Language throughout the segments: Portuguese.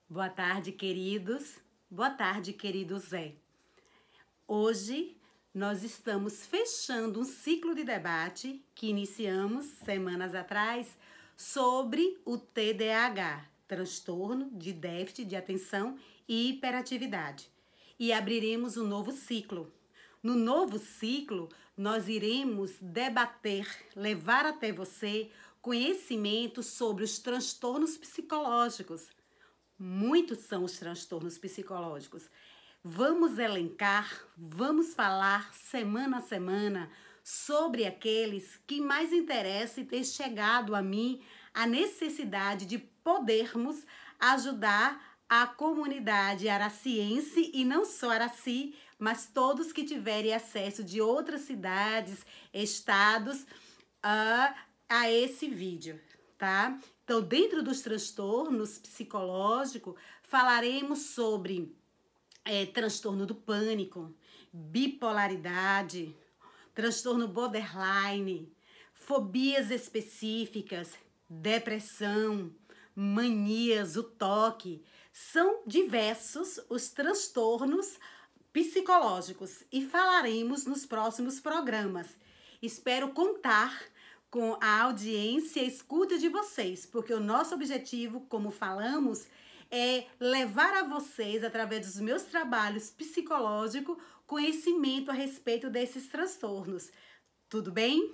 Boa tarde, queridos. Boa tarde, querido Zé. Hoje nós estamos fechando um ciclo de debate que iniciamos semanas atrás sobre o TDAH, transtorno de déficit de atenção e hiperatividade. E abriremos um novo ciclo. No novo ciclo, nós iremos debater, levar até você conhecimento sobre os transtornos psicológicos. Muitos são os transtornos psicológicos. Vamos elencar, vamos falar semana a semana sobre aqueles que mais interessam e tem chegado a mim a necessidade de podermos ajudar a comunidade araciense e não só Araci, mas todos que tiverem acesso de outras cidades, estados a esse vídeo, tá? Então, dentro dos transtornos psicológicos, falaremos sobre transtorno do pânico, bipolaridade, transtorno borderline, fobias específicas, depressão, manias, o toque. São diversos os transtornos psicológicos e falaremos nos próximos programas. Espero contar com a audiência e escuta de vocês, porque o nosso objetivo, como falamos, é levar a vocês, através dos meus trabalhos psicológicos, conhecimento a respeito desses transtornos. Tudo bem?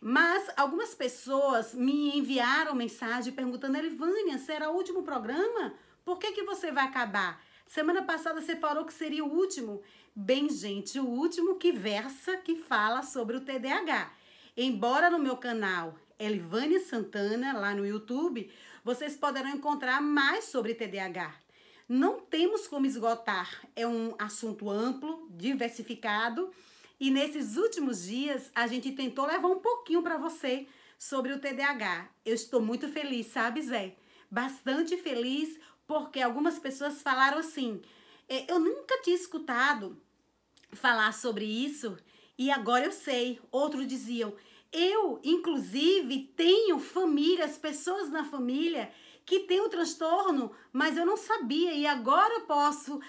Mas algumas pessoas me enviaram mensagem perguntando: Elivânia, será o último programa? Por que você vai acabar? Semana passada você falou que seria o último. Bem, gente, o último que fala sobre o TDAH. Embora no meu canal Elivânia Santana, lá no YouTube, vocês poderão encontrar mais sobre TDAH. Não temos como esgotar, é um assunto amplo, diversificado, e nesses últimos dias a gente tentou levar um pouquinho para você sobre o TDAH. Eu estou muito feliz, sabe, Zé? Bastante feliz, porque algumas pessoas falaram assim: eu nunca tinha escutado falar sobre isso e agora eu sei. Outros diziam: eu, inclusive, tenho famílias, pessoas na família que têm o transtorno, mas eu não sabia e agora eu posso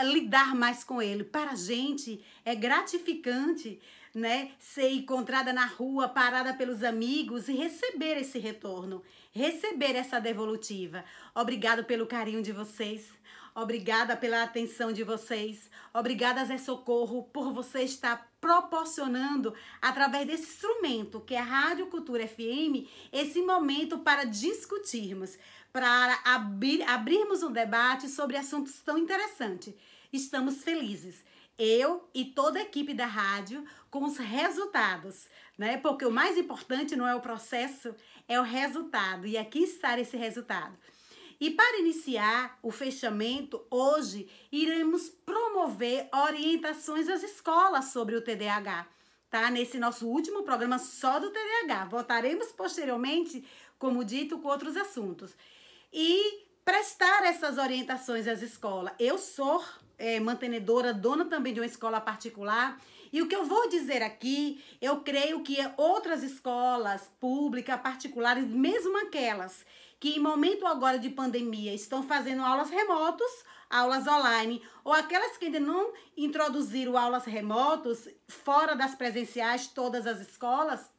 lidar mais com ele. Para a gente é gratificante, né, ser encontrada na rua, parada pelos amigos e receber esse retorno, receber essa devolutiva. Obrigado pelo carinho de vocês. Obrigada pela atenção de vocês. Obrigada, Zé Socorro, por você estar proporcionando, através desse instrumento, que é a Rádio Cultura FM, esse momento para discutirmos, para abrirmos um debate sobre assuntos tão interessantes. Estamos felizes, eu e toda a equipe da rádio, com os resultados, né? Porque o mais importante não é o processo, é o resultado. E aqui está esse resultado. E para iniciar o fechamento, hoje iremos promover orientações às escolas sobre o TDAH, tá? Nesse nosso último programa só do TDAH. Voltaremos posteriormente, como dito, com outros assuntos. E prestar essas orientações às escolas. Eu sou mantenedora, dona também de uma escola particular. E o que eu vou dizer aqui, eu creio que outras escolas públicas, particulares, mesmo aquelas que em momento agora de pandemia estão fazendo aulas remotas, aulas online, ou aquelas que ainda não introduziram aulas remotas, fora das presenciais, todas as escolas,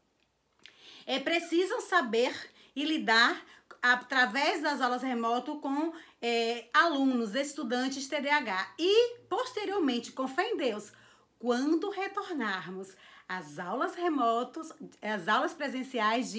precisam saber e lidar através das aulas remotas com alunos, estudantes TDAH. E, posteriormente, com fé em Deus, quando retornarmos às aulas remotas, às aulas presenciais,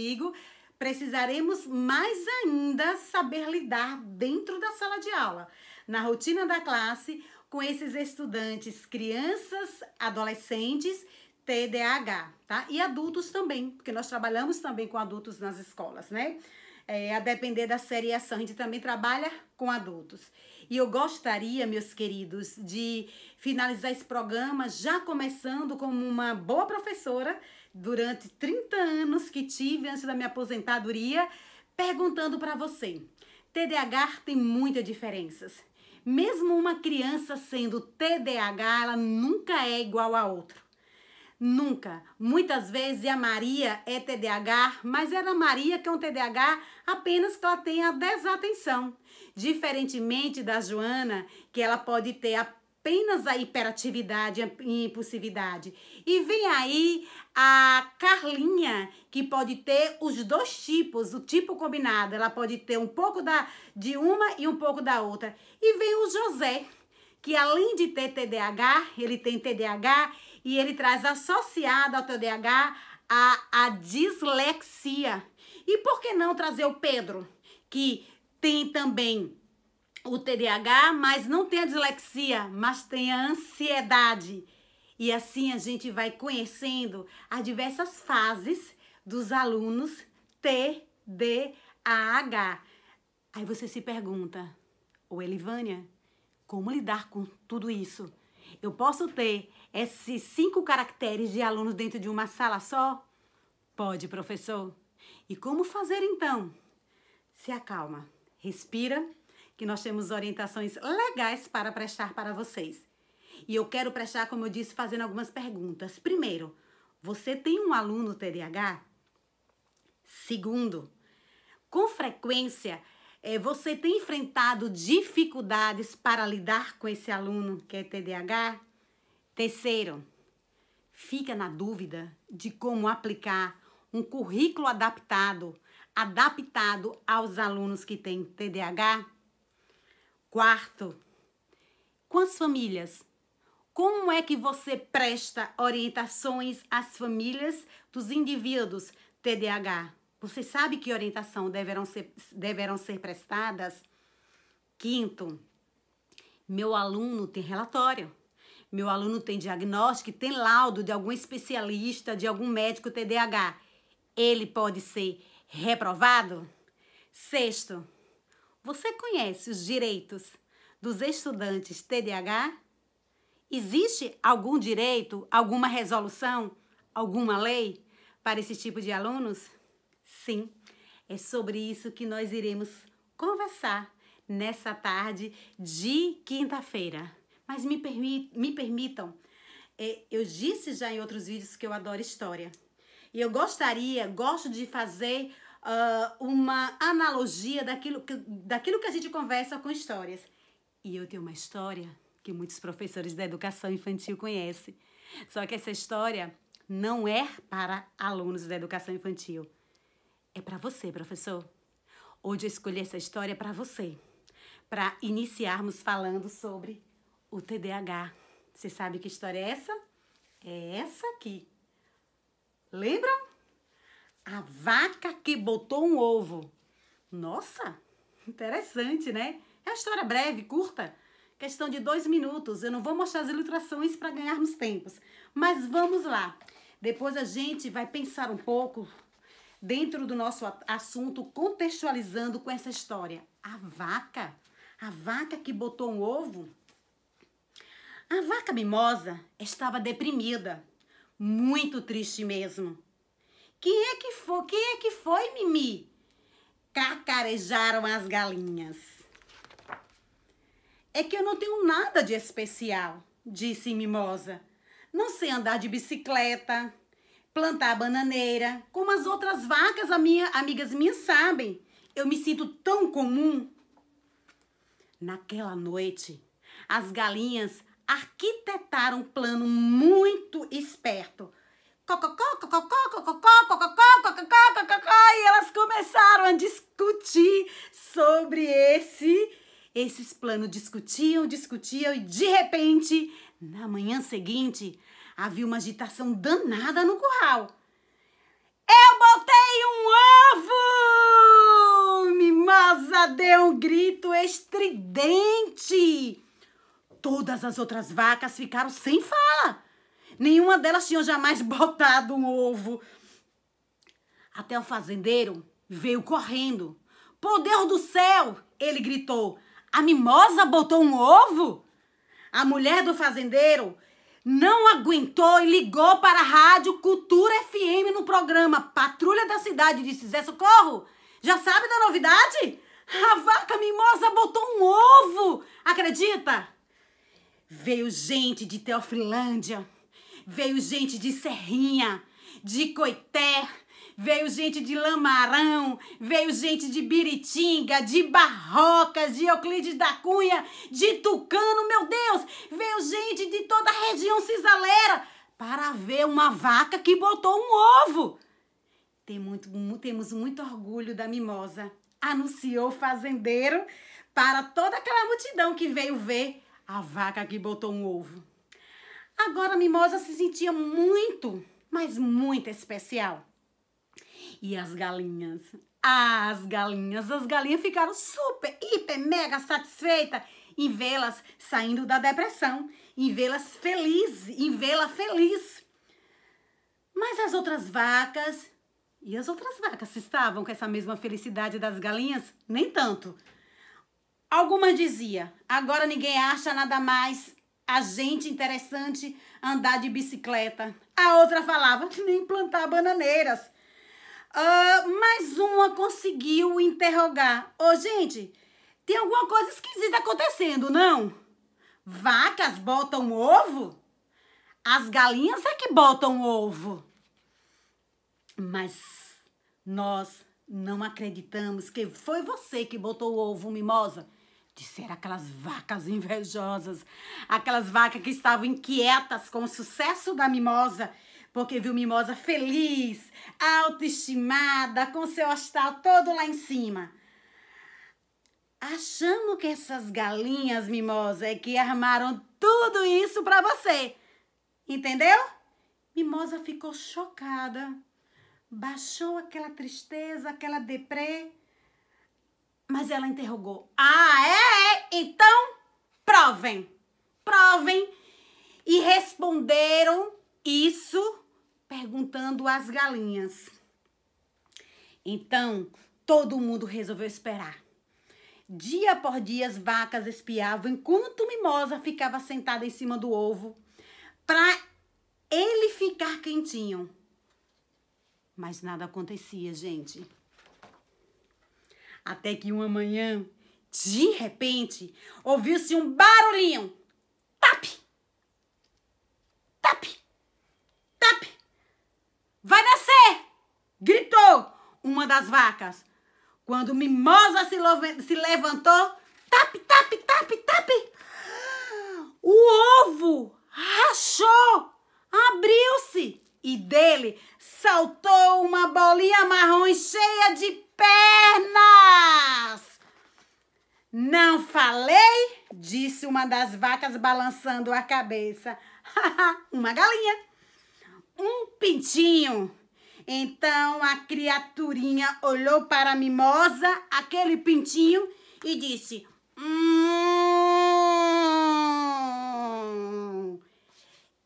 precisaremos mais ainda saber lidar dentro da sala de aula, na rotina da classe, com esses estudantes, crianças, adolescentes, TDAH, tá? E adultos também, porque nós trabalhamos também com adultos nas escolas, né? A depender da seriação, a gente também trabalha com adultos. E eu gostaria, meus queridos, de finalizar esse programa já começando como uma boa professora durante 30 anos que tive antes da minha aposentadoria, perguntando para você: TDAH tem muitas diferenças. Mesmo uma criança sendo TDAH, ela nunca é igual a outra. Nunca. Muitas vezes a Maria é TDAH, mas era a Maria que é um TDAH apenas que ela tem a desatenção. Diferentemente da Joana, que ela pode ter apenas a hiperatividade e impulsividade. E vem aí a Carlinha, que pode ter os dois tipos, o tipo combinado. Ela pode ter um pouco de uma e um pouco da outra. E vem o José, que além de ter TDAH, ele tem TDAH e ele traz associado ao TDAH a dislexia. E por que não trazer o Pedro, que tem também o TDAH, mas não tem a dislexia, mas tem a ansiedade. E assim a gente vai conhecendo as diversas fases dos alunos TDAH. Aí você se pergunta, ô Elivânia, como lidar com tudo isso? Eu posso ter esses 5 caracteres de alunos dentro de uma sala só? Pode, professor. E como fazer então? Se acalma, respira, que nós temos orientações legais para prestar para vocês. E eu quero prestar, como eu disse, fazendo algumas perguntas. Primeiro, você tem um aluno TDAH? Segundo, com frequência, você tem enfrentado dificuldades para lidar com esse aluno que é TDAH? Terceiro, fica na dúvida de como aplicar um currículo adaptado aos alunos que têm TDAH? Quarto, com as famílias, como é que você presta orientações às famílias dos indivíduos TDAH? Você sabe que orientação deverão ser prestadas? Quinto, meu aluno tem relatório, meu aluno tem diagnóstico, tem laudo de algum especialista, de algum médico TDAH. Ele pode ser reprovado? Sexto, você conhece os direitos dos estudantes TDAH? Existe algum direito, alguma resolução, alguma lei para esse tipo de alunos? Sim, é sobre isso que nós iremos conversar nessa tarde de quinta-feira. Mas me permitam, eu disse já em outros vídeos que eu adoro história. E eu gosto de fazer uma analogia daquilo que a gente conversa com histórias. E eu tenho uma história que muitos professores da educação infantil conhecem. Só que essa história não é para alunos da educação infantil. É para você, professor. Hoje eu escolhi essa história para você, para iniciarmos falando sobre o TDAH. Você sabe que história é essa? É essa aqui. Lembram? A vaca que botou um ovo. Nossa, interessante, né? É uma história breve, curta, questão de 2 minutos. Eu não vou mostrar as ilustrações para ganharmos tempos, mas vamos lá. Depois a gente vai pensar um pouco dentro do nosso assunto, contextualizando com essa história. A vaca que botou um ovo. A vaca mimosa estava deprimida, muito triste mesmo. Quem é que foi, Mimi? Cacarejaram as galinhas. É que eu não tenho nada de especial, disse Mimosa. Não sei andar de bicicleta, plantar bananeira, como as outras vacas, amigas minhas sabem. Eu me sinto tão comum. Naquela noite, as galinhas arquitetaram um plano muito esperto. Cococó, cococó, cococó, cococó, cococó, cococó, e elas começaram a discutir sobre esses planos. Discutiam e de repente, na manhã seguinte, havia uma agitação danada no curral. Eu botei um ovo! Mimosa deu um grito estridente. Todas as outras vacas ficaram sem fala. Nenhuma delas tinha jamais botado um ovo. Até o fazendeiro veio correndo. Por Deus do céu, ele gritou. A Mimosa botou um ovo? A mulher do fazendeiro não aguentou e ligou para a rádio Cultura FM no programa Patrulha da Cidade e disse: Zé Socorro, já sabe da novidade? A vaca Mimosa botou um ovo, acredita? Veio gente de Teofilândia, veio gente de Serrinha, de Coité, veio gente de Lamarão, veio gente de Biritinga, de Barrocas, de Euclides da Cunha, de Tucano, meu Deus, veio gente de toda a região cisaleira para ver uma vaca que botou um ovo. Temos muito orgulho da Mimosa, anunciou o fazendeiro para toda aquela multidão que veio ver a vaca que botou um ovo. Agora a Mimosa se sentia muito, mas muito especial. E as galinhas ficaram super, hiper, mega satisfeitas em vê-las saindo da depressão, em vê-la feliz. Mas as outras vacas estavam com essa mesma felicidade das galinhas? Nem tanto. Algumas diziam, agora ninguém acha nada mais a gente interessante andar de bicicleta. A outra falava, nem plantar bananeiras. Mas uma conseguiu interrogar. Ô, gente, tem alguma coisa esquisita acontecendo, não? Vacas botam ovo? As galinhas é que botam ovo. Mas nós não acreditamos que foi você que botou o ovo, Mimosa. Disseram aquelas vacas invejosas, aquelas vacas que estavam inquietas com o sucesso da Mimosa, porque viu Mimosa feliz, autoestimada, com seu astral todo lá em cima. Achamos que essas galinhas, Mimosa, é que armaram tudo isso para você. Entendeu? Mimosa ficou chocada. Baixou aquela tristeza, aquela deprê. Mas ela interrogou. Então, provem. Provem. E responderam isso perguntando às galinhas. Então, todo mundo resolveu esperar. Dia por dia, as vacas espiavam enquanto Mimosa ficava sentada em cima do ovo para ele ficar quentinho. Mas nada acontecia, gente. Até que uma manhã, de repente, ouviu-se um barulhinho. Tap! Tap! Tap! Vai nascer! Gritou uma das vacas. Quando Mimosa se levantou, tap, tap, tap, tap. O ovo rachou, abriu-se. E dele saltou uma bolinha marrom cheia de pernas. Não falei? Disse uma das vacas balançando a cabeça. Uma galinha. Um pintinho. Então a criaturinha olhou para a Mimosa, aquele pintinho, e disse...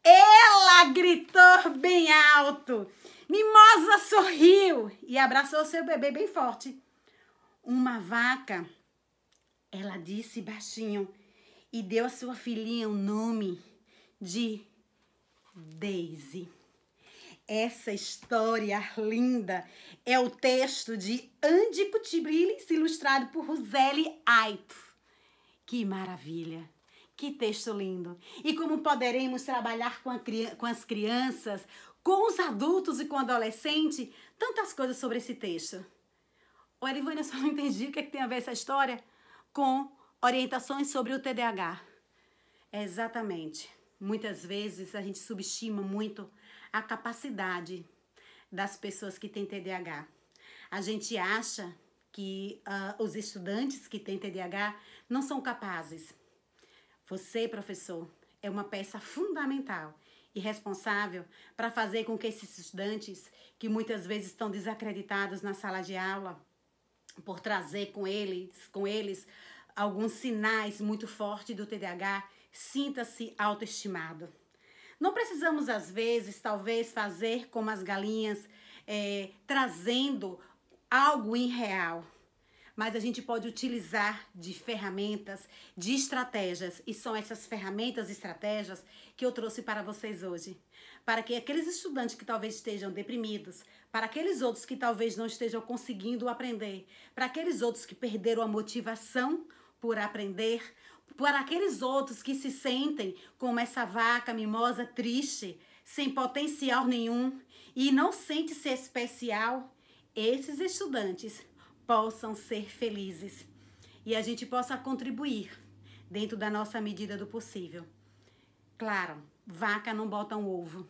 Ela gritou bem alto. Mimosa sorriu e abraçou seu bebê bem forte. Uma vaca, ela disse baixinho e deu a sua filhinha o nome de Daisy. Essa história linda é o texto de Andy Cuchibrilis, ilustrado por Roseli Aito. Que maravilha! Que texto lindo! E como poderemos trabalhar com as crianças, com os adultos e com o adolescente, tantas coisas sobre esse texto. Ô, Erivânia, eu só não entendi o que tem a ver essa história com orientações sobre o TDAH. Exatamente. Muitas vezes a gente subestima muito a capacidade das pessoas que têm TDAH. A gente acha que os estudantes que têm TDAH não são capazes. Você, professor, é uma peça fundamental e responsável para fazer com que esses estudantes, que muitas vezes estão desacreditados na sala de aula, por trazer com eles alguns sinais muito fortes do TDAH, sinta-se autoestimado. Não precisamos, às vezes, talvez, fazer como as galinhas, trazendo algo irreal. Mas a gente pode utilizar de ferramentas, de estratégias. E são essas ferramentas e estratégias que eu trouxe para vocês hoje. Para que aqueles estudantes que talvez estejam deprimidos, para aqueles outros que talvez não estejam conseguindo aprender, para aqueles outros que perderam a motivação por aprender, para aqueles outros que se sentem como essa vaca mimosa triste, sem potencial nenhum e não sente-se especial, esses estudantes possam ser felizes e a gente possa contribuir dentro da nossa medida do possível. Claro, vaca não bota um ovo,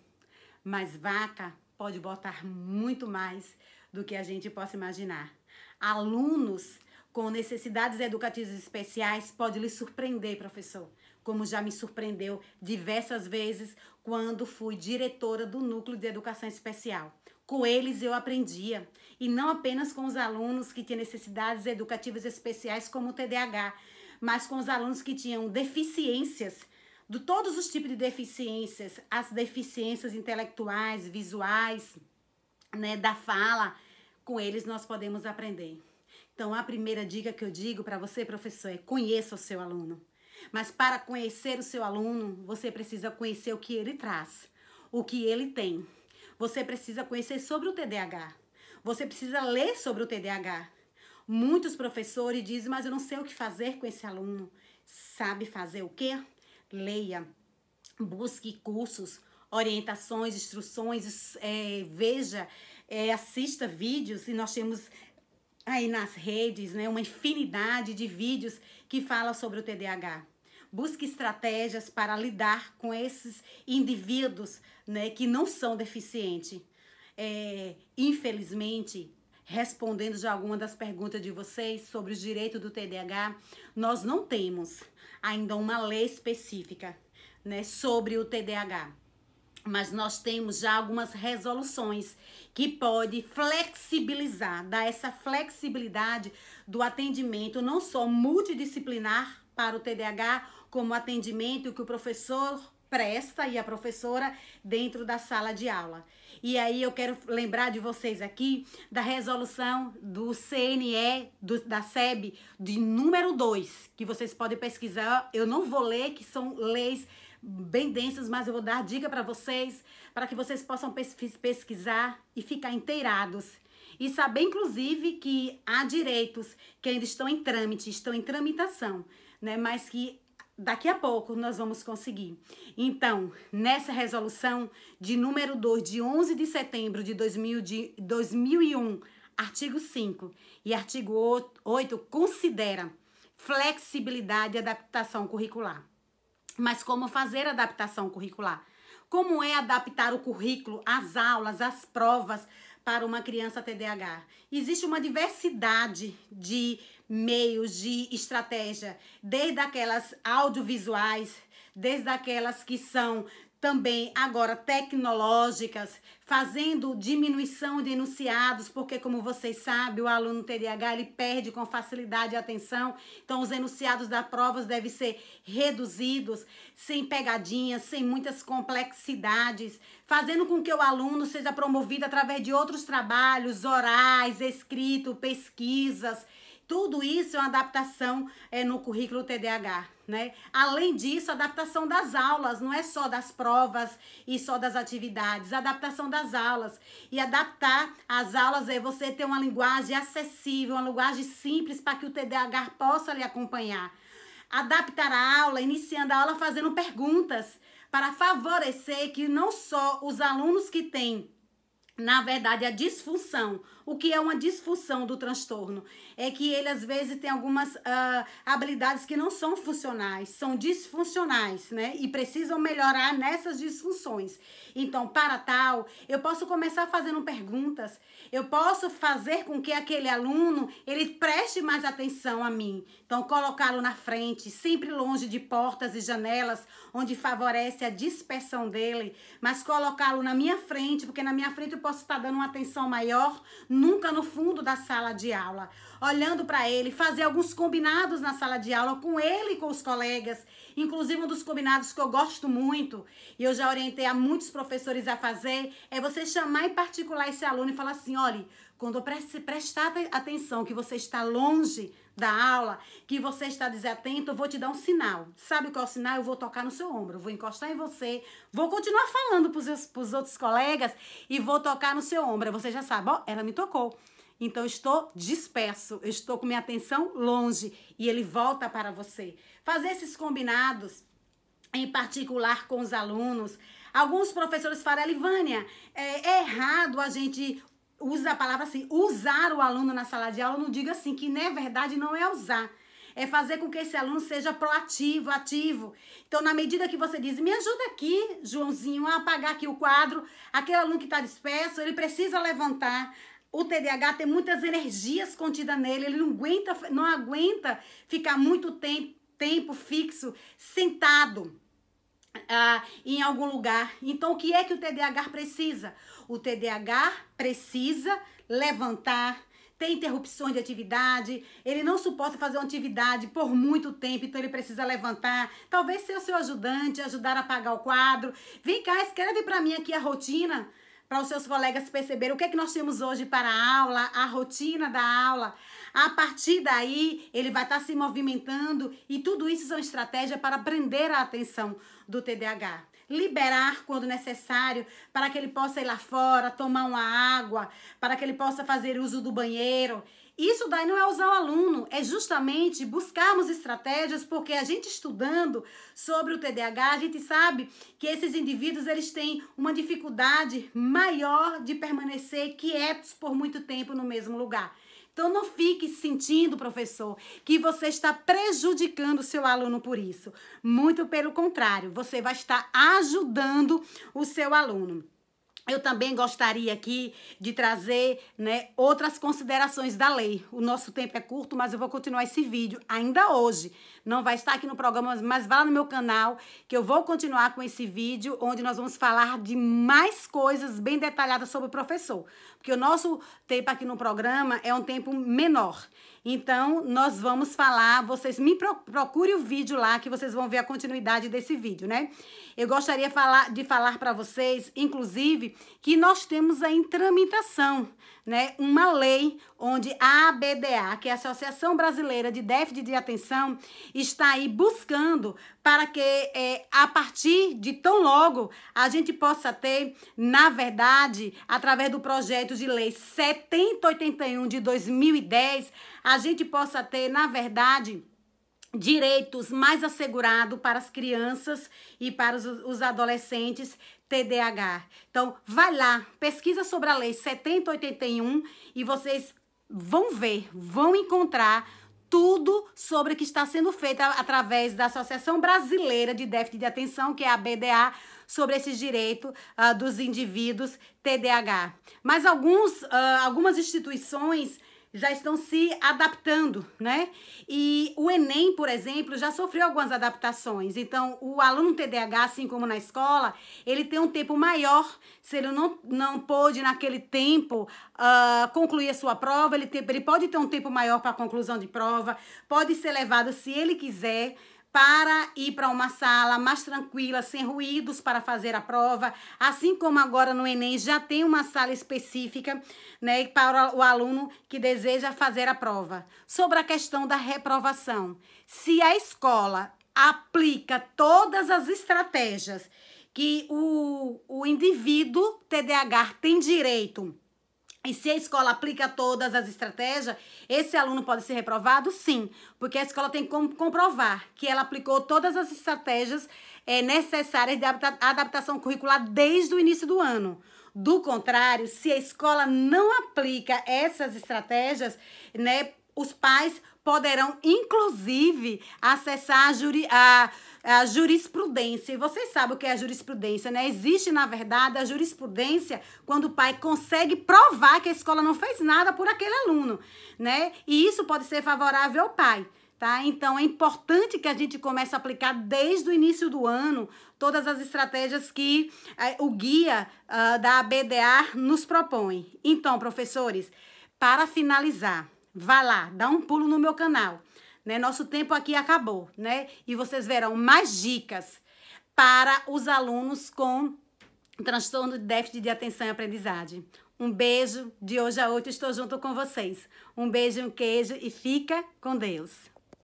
mas vaca pode botar muito mais do que a gente possa imaginar. Alunos com necessidades educativas especiais pode lhe surpreender, professor, como já me surpreendeu diversas vezes quando fui diretora do Núcleo de Educação Especial. Com eles eu aprendia, e não apenas com os alunos que tinham necessidades educativas especiais como o TDAH, mas com os alunos que tinham deficiências, de todos os tipos de deficiências, as deficiências intelectuais, visuais, né, da fala, com eles nós podemos aprender. Então, a primeira dica que eu digo para você, professor, é conheça o seu aluno. Mas para conhecer o seu aluno, você precisa conhecer o que ele traz, o que ele tem. Você precisa conhecer sobre o TDAH. Você precisa ler sobre o TDAH. Muitos professores dizem, mas eu não sei o que fazer com esse aluno. Sabe fazer o quê? Leia, busque cursos, orientações, instruções, veja, assista vídeos, e nós temos aí nas redes, né, uma infinidade de vídeos que falam sobre o TDAH. Busque estratégias para lidar com esses indivíduos, né, que não são deficientes. Infelizmente, respondendo já alguma das perguntas de vocês sobre os direitos do TDAH, nós não temos ainda uma lei específica, né, sobre o TDAH. Mas nós temos já algumas resoluções que pode flexibilizar, dar essa flexibilidade do atendimento, não só multidisciplinar para o TDAH, como atendimento que o professor presta e a professora dentro da sala de aula. E aí eu quero lembrar de vocês aqui da resolução do CNE, da SEB, de número 2, que vocês podem pesquisar. Eu não vou ler, que são leis bem densas, mas eu vou dar dica para vocês, para que vocês possam pesquisar e ficar inteirados. E saber, inclusive, que há direitos que ainda estão em trâmite, estão em tramitação, né? Mas que daqui a pouco nós vamos conseguir. Então, nessa resolução de número 2, de 11 de setembro de 2001, artigo 5 e artigo 8, considera flexibilidade e adaptação curricular. Mas como fazer a adaptação curricular? Como é adaptar o currículo, as aulas, as provas para uma criança TDAH? Existe uma diversidade de meios, de estratégia, desde aquelas audiovisuais, desde aquelas que são também agora tecnológicas, fazendo diminuição de enunciados, porque como vocês sabem, o aluno TDAH ele perde com facilidade a atenção, então os enunciados das provas devem ser reduzidos, sem pegadinhas, sem muitas complexidades, fazendo com que o aluno seja promovido através de outros trabalhos, orais, escrito, pesquisas. Tudo isso é uma adaptação no currículo TDAH, né? Além disso, a adaptação das aulas, não é só das provas e só das atividades, a adaptação das aulas. E adaptar as aulas é você ter uma linguagem acessível, uma linguagem simples para que o TDAH possa lhe acompanhar. Adaptar a aula, iniciando a aula fazendo perguntas, para favorecer que não só os alunos que têm, na verdade, a disfunção. O que é uma disfunção do transtorno? É que ele, às vezes, tem algumas habilidades que não são funcionais, são disfuncionais, né? E precisam melhorar nessas disfunções. Então, para tal, eu posso começar fazendo perguntas, eu posso fazer com que aquele aluno, ele preste mais atenção a mim. Então, colocá-lo na frente, sempre longe de portas e janelas, onde favorece a dispersão dele, mas colocá-lo na minha frente, porque na minha frente eu posso estar dando uma atenção maior, nunca no fundo da sala de aula, olhando para ele, fazer alguns combinados na sala de aula com ele e com os colegas, inclusive um dos combinados que eu gosto muito, e eu já orientei a muitos professores a fazer, é você chamar em particular esse aluno e falar assim, olha, quando eu prestar atenção que você está longe da aula, que você está desatento, eu vou te dar um sinal. Sabe qual é o sinal? Eu vou tocar no seu ombro, eu vou encostar em você, vou continuar falando para os outros colegas e vou tocar no seu ombro. Você já sabe, ó, ela me tocou. Então, eu estou disperso, eu estou com minha atenção longe e ele volta para você. Fazer esses combinados em particular com os alunos. Alguns professores falam, Elivânia, é errado a gente usar a palavra assim, usar o aluno na sala de aula. Eu não digo assim, que na verdade não é usar. É fazer com que esse aluno seja proativo, ativo. Então, na medida que você diz, me ajuda aqui, Joãozinho, a apagar aqui o quadro, aquele aluno que está disperso, ele precisa levantar. O TDAH tem muitas energias contidas nele, ele não aguenta ficar muito tempo fixo, sentado em algum lugar. Então, o que é que o TDAH precisa? O TDAH precisa levantar, tem interrupções de atividade, ele não suporta fazer uma atividade por muito tempo, então ele precisa levantar, talvez ser o seu ajudante, ajudar a apagar o quadro. Vem cá, escreve para mim aqui a rotina, para os seus colegas perceberem o que é que nós temos hoje para a aula, a rotina da aula. A partir daí, ele vai estar se movimentando e tudo isso são estratégias para prender a atenção do TDAH. Liberar quando necessário, para que ele possa ir lá fora, tomar uma água, para que ele possa fazer uso do banheiro. Isso daí não é usar o aluno, é justamente buscarmos estratégias, porque a gente estudando sobre o TDAH, a gente sabe que esses indivíduos eles têm uma dificuldade maior de permanecer quietos por muito tempo no mesmo lugar. Então, não fique sentindo, professor, que você está prejudicando o seu aluno por isso. Muito pelo contrário, você vai estar ajudando o seu aluno. Eu também gostaria aqui de trazer, né, outras considerações da lei. O nosso tempo é curto, mas eu vou continuar esse vídeo ainda hoje. Não vai estar aqui no programa, mas vá lá no meu canal, que eu vou continuar com esse vídeo, onde nós vamos falar de mais coisas bem detalhadas sobre o professor. Porque o nosso tempo aqui no programa é um tempo menor. Então, nós vamos falar, vocês procurem o vídeo lá, que vocês vão ver a continuidade desse vídeo, né? Eu gostaria de falar para vocês, inclusive, que nós temos em tramitação, né, uma lei onde a ABDA, que é a Associação Brasileira de Déficit de Atenção, está aí buscando para que, a partir de tão logo, a gente possa ter, na verdade, através do projeto de lei 7081 de 2010, a gente possa ter, na verdade, direitos mais assegurados para as crianças e para os adolescentes TDAH. Então, vai lá, pesquisa sobre a lei 7081 e vocês vão ver, vão encontrar tudo sobre o que está sendo feito através da Associação Brasileira de Déficit de Atenção, que é a ABDA, sobre esses direitos dos indivíduos TDAH. Mas algumas instituições já estão se adaptando, né? E o Enem, por exemplo, já sofreu algumas adaptações. Então, o aluno TDAH, assim como na escola, ele tem um tempo maior. Se ele não pôde, naquele tempo, concluir a sua prova, ele pode ter um tempo maior para a conclusão de prova, pode ser levado, se ele quiser, para ir para uma sala mais tranquila, sem ruídos, para fazer a prova. Assim como agora no Enem já tem uma sala específica, né, para o aluno que deseja fazer a prova. Sobre a questão da reprovação, se a escola aplica todas as estratégias que o indivíduo TDAH tem direito, e se a escola aplica todas as estratégias, esse aluno pode ser reprovado? Sim, porque a escola tem como comprovar que ela aplicou todas as estratégias necessárias de adaptação curricular desde o início do ano. Do contrário, se a escola não aplica essas estratégias, né, os pais poderão, inclusive, acessar a jurisprudência. E vocês sabem o que é a jurisprudência, né? Existe, na verdade, a jurisprudência quando o pai consegue provar que a escola não fez nada por aquele aluno, né? E isso pode ser favorável ao pai, tá? Então, é importante que a gente comece a aplicar desde o início do ano todas as estratégias que o guia da ABDA nos propõe. Então, professores, para finalizar, vá lá, dá um pulo no meu canal, né? Nosso tempo aqui acabou, né? E vocês verão mais dicas para os alunos com transtorno de déficit de atenção e aprendizagem. Um beijo, de hoje a 8 estou junto com vocês. Um beijo, um queijo e fica com Deus.